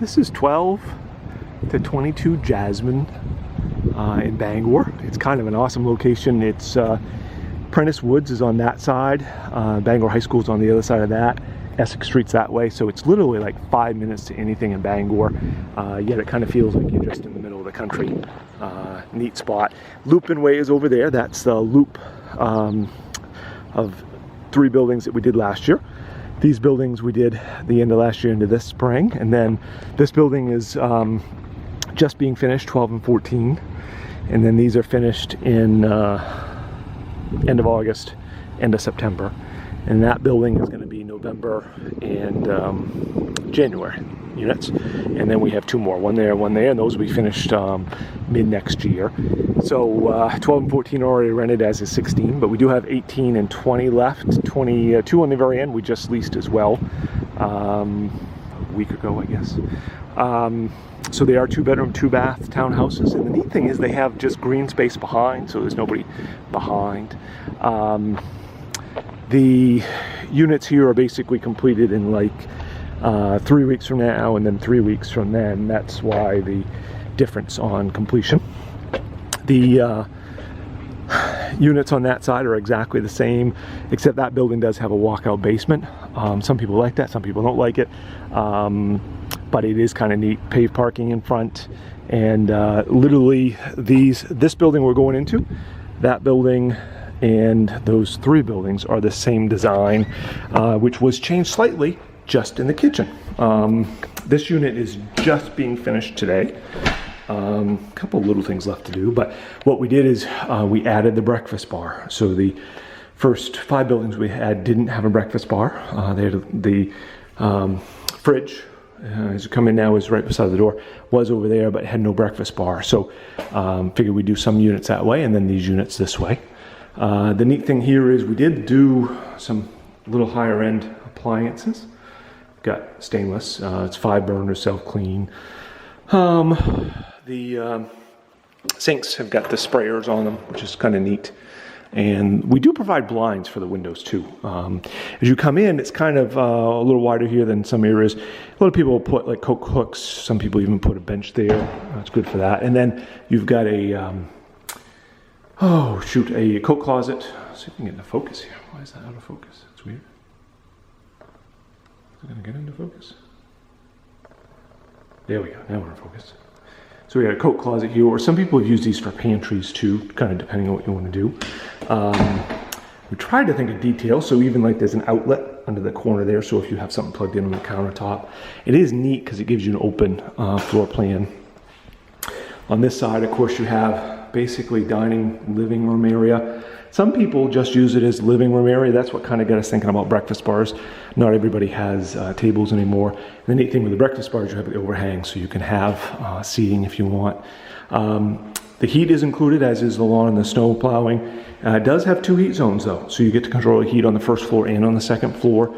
This is 12 to 22 Jasmine in Bangor. It's kind of an awesome location. It's Prentice Woods is on that side. Bangor High School is on the other side of that. Essex Street's that way, so it's literally like 5 minutes to anything in Bangor, yet it kind of feels like you're just in the middle of the country. Neat spot. Loopin Way is over there. That's the loop of 3 buildings that we did last year. These buildings we did the end of last year into this spring, and then this building is just being finished, 12 and 14, and then these are finished in end of August, end of September, and that building is going to be November and January units, and then we have 2 more, one there, and those will be finished mid next year. So 12 and 14 already rented as is 16, but we do have 18 and 20 left. 22 on the very end we just leased as well a week ago, I guess. So they are 2-bedroom, 2-bath townhouses, and the neat thing is they have just green space behind, so there's nobody behind. The units here are basically completed in like 3 weeks from now and then 3 weeks from then. That's why the difference on completion. The units on that side are exactly the same, except that building does have a walkout basement. Some people like that, some people don't like it, but it is kind of neat. Paved parking in front, and literally this building we're going into, that building, and those 3 buildings are the same design, which was changed slightly just in the kitchen. This unit is just being finished today. A couple little things left to do, but what we did is we added the breakfast bar. So the first 5 buildings we had didn't have a breakfast bar. They had the fridge, as you come in now, is right beside the door, was over there, but had no breakfast bar. So figured we'd do some units that way, and then these units this way. The neat thing here is we did do some little higher end appliances. Got stainless, it's 5 burners, self-clean. The sinks have got the sprayers on them, which is kind of neat. And we do provide blinds for the windows too. As you come in, it's kind of a little wider here than some areas. A lot of people put like Coke hooks. Some people even put a bench there. That's good for that. And then you've got a, a coat closet. Let's see if we can get into focus here. Why is that out of focus? It's weird. Is it gonna get into focus? There we go, now we're in focus. So we got a coat closet here, or some people have used these for pantries too, kind of depending on what you want to do. We tried to think of detail, so even like there's an outlet under the corner there, so if you have something plugged in on the countertop. It is neat because it gives you an open floor plan. On this side, of course, you have basically dining, living room area. Some people just use it as living room area. That's what kind of got us thinking about breakfast bars. Not everybody has tables anymore. And the neat thing with the breakfast bars, you have the overhang, so you can have seating if you want. The heat is included, as is the lawn and the snow plowing. It does have 2 heat zones though, so you get to control the heat on the first floor and on the second floor.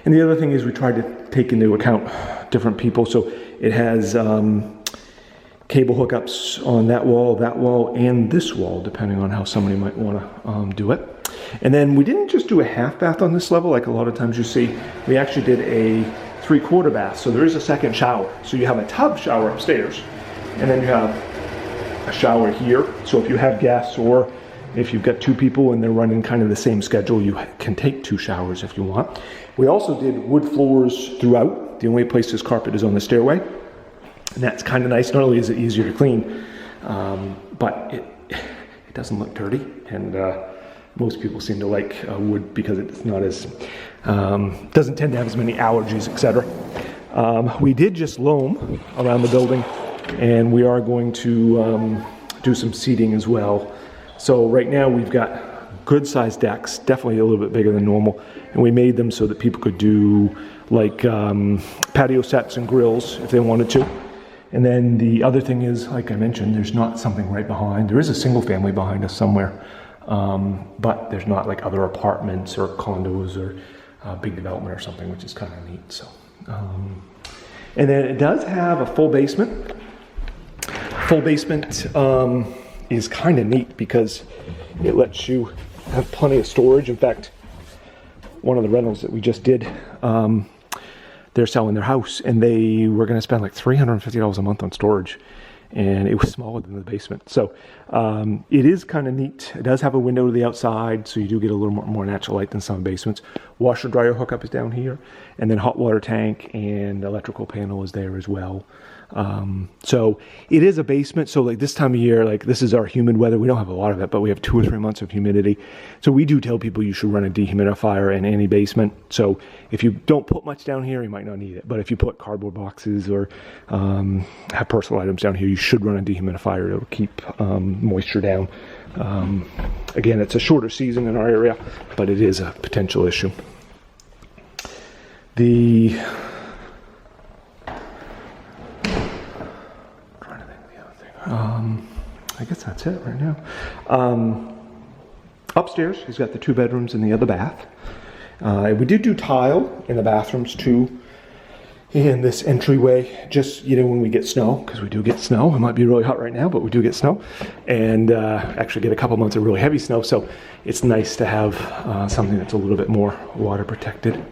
And the other thing is we tried to take into account different people. So it has cable hookups on that wall, and this wall, depending on how somebody might want to do it. And then we didn't just do a half bath on this level, like a lot of times you see. We actually did a 3/4 bath, so there is a second shower. So you have a tub shower upstairs, and then you have a shower here. So if you have guests, or if you've got 2 people and they're running kind of the same schedule, you can take 2 showers if you want. We also did wood floors throughout. The only place this carpet is on the stairway. And that's kind of nice. Not only is it easier to clean, but it doesn't look dirty. And most people seem to like wood because it's not as, doesn't tend to have as many allergies, etc. We did just loam around the building, and we are going to do some seating as well. So right now we've got good sized decks, definitely a little bit bigger than normal. And we made them so that people could do like patio sets and grills if they wanted to. And then the other thing is, like I mentioned, there's not something right behind. There is a single family behind us somewhere, but there's not like other apartments or condos or big development or something, which is kind of neat. So, and then it does have a full basement. Full basement is kind of neat because it lets you have plenty of storage. In fact, one of the rentals that we just did, they're selling their house, and they were going to spend like $350 a month on storage, and it was smaller than the basement. So it is kind of neat. It does have a window to the outside, so you do get a little more natural light than some basements. Washer dryer hookup is down here, and then hot water tank and electrical panel is there as well. So it is a basement. So like this time of year, like this is our humid weather. We don't have a lot of it, but we have 2 or 3 months of humidity. So we do tell people you should run a dehumidifier in any basement. So if you don't put much down here, you might not need it. But if you put cardboard boxes or have personal items down here, you should run a dehumidifier. It'll keep moisture down. Again, it's a shorter season in our area, but it is a potential issue. I guess that's it right now. Upstairs, he's got the 2 bedrooms and the other bath. We did do tile in the bathrooms too, in this entryway, just, you know, when we get snow, because we do get snow. It might be really hot right now, but we do get snow, and actually get a couple months of really heavy snow, so it's nice to have something that's a little bit more water protected.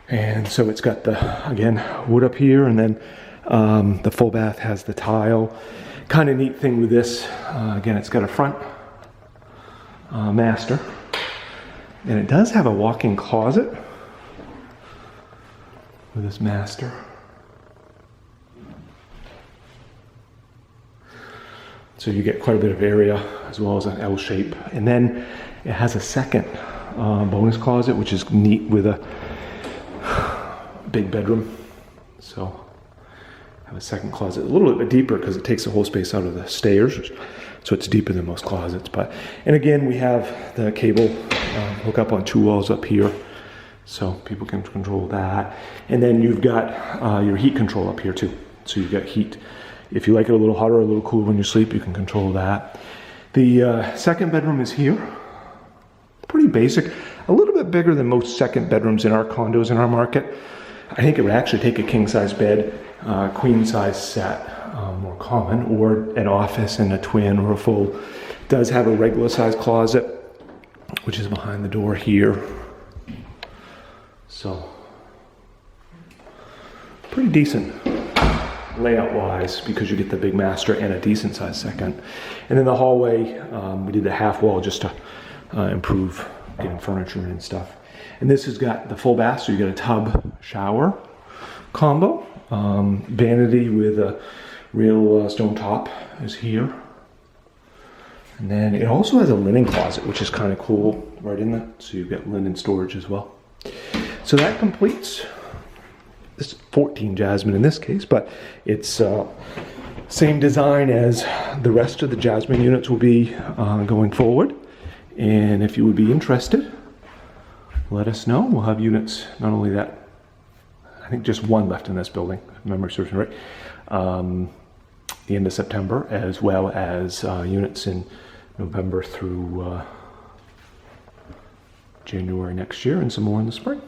And so it's got the, again, wood up here, and then the full bath has the tile. Kind of neat thing with this, again, it's got a front master, and it does have a walk-in closet with this master. So you get quite a bit of area as well as an L shape. And then it has a second bonus closet, which is neat with a big bedroom. So have a second closet, a little bit deeper because it takes the whole space out of the stairs, so it's deeper than most closets. But, and again, we have the cable hook up on 2 walls up here, so people can control that. And then you've got your heat control up here too. So you've got heat. If you like it a little hotter or a little cooler when you sleep, you can control that. The second bedroom is here. Pretty basic, a little bit bigger than most second bedrooms in our condos in our market. I think it would actually take a king-size bed, queen-size set, more common, or an office and a twin or a full. It does have a regular-size closet, which is behind the door here. So, pretty decent layout-wise, because you get the big master and a decent-sized second. And then the hallway, we did the half wall just to improve getting furniture and stuff. And this has got the full bath, so you get a tub shower combo. Vanity with a real stone top is here. And then it also has a linen closet, which is kind of cool right in there. So you've got linen storage as well. So that completes this 14 Jasmine in this case, but it's same design as the rest of the Jasmine units will be going forward. And if you would be interested, let us know. We'll have units, not only that, I think just 1 left in this building, if memory serves me right, the end of September, as well as units in November through January next year, and some more in the spring.